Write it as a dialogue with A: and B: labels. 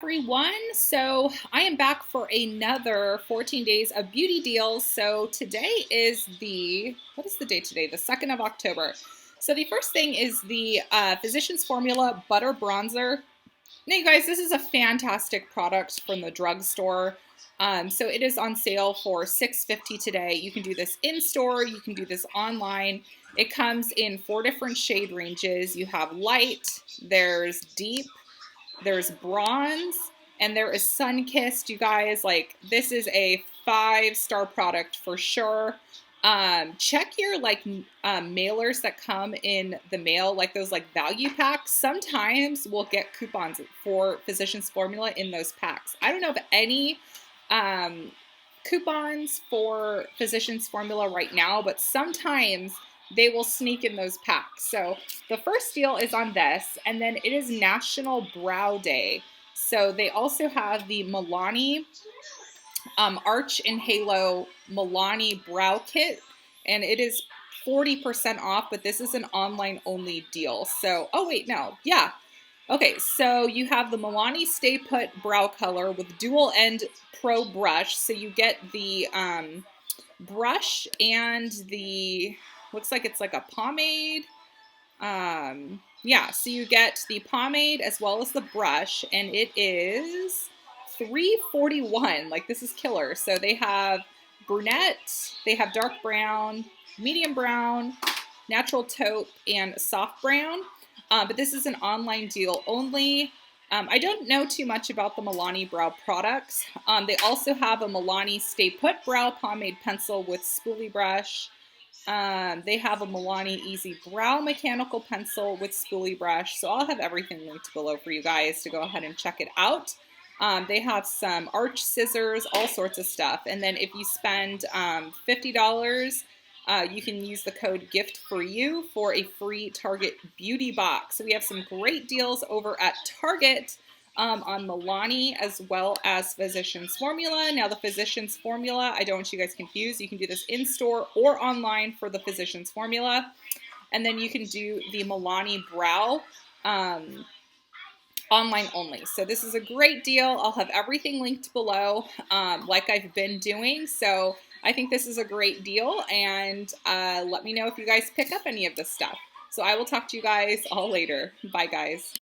A: Everyone, so I am back for another 14 days of beauty deals. So today is what is the date today? The 2nd of October. So the first thing is the Physicians Formula Butter Bronzer. Now you guys, this is a fantastic product from the drugstore. So it is on sale for $6.50 today. You can do this in store, you can do this online. It comes in 4 different shade ranges. You have light, there's deep, there's bronze, and there is sun-kissed. You guys, like, this is a 5-star product for sure. Check your mailers that come in the mail, like those like value packs. Sometimes we'll get coupons for Physicians Formula in those packs. I don't know of any coupons for Physicians Formula right now, but sometimes they will sneak in those packs. So the first deal is on this, and then it is National Brow Day. So they also have the Milani Arch and Halo Milani Brow Kit, and it is 40% off, but this is an online only deal. So, oh wait, no, yeah. Okay, so you have the Milani Stay Put Brow Color with dual end pro brush. So you get the brush and the, looks like it's like a pomade. Yeah, so you get the pomade as well as the brush, and it is $3.41. Like, this is killer. So they have brunette, they have dark brown, medium brown, natural taupe, and soft brown. But this is an online deal only. I don't know too much about the Milani brow products. They also have a Milani Stay Put Brow Pomade Pencil with spoolie brush. They have a Milani Easy Brow Mechanical Pencil with spoolie brush. So I'll have everything linked below for you guys to go ahead and check it out. They have some arch scissors, all sorts of stuff. And then if you spend $50, you can use the code GIFT4YOU for a free Target beauty box. So we have some great deals over at Target on Milani as well as Physicians Formula. Now the Physicians Formula, I don't want you guys confused. You can do this in store or online for the Physicians Formula. And then you can do the Milani Brow online only. So this is a great deal. I'll have everything linked below like I've been doing. So I think this is a great deal, and let me know if you guys pick up any of this stuff. So I will talk to you guys all later. Bye, guys.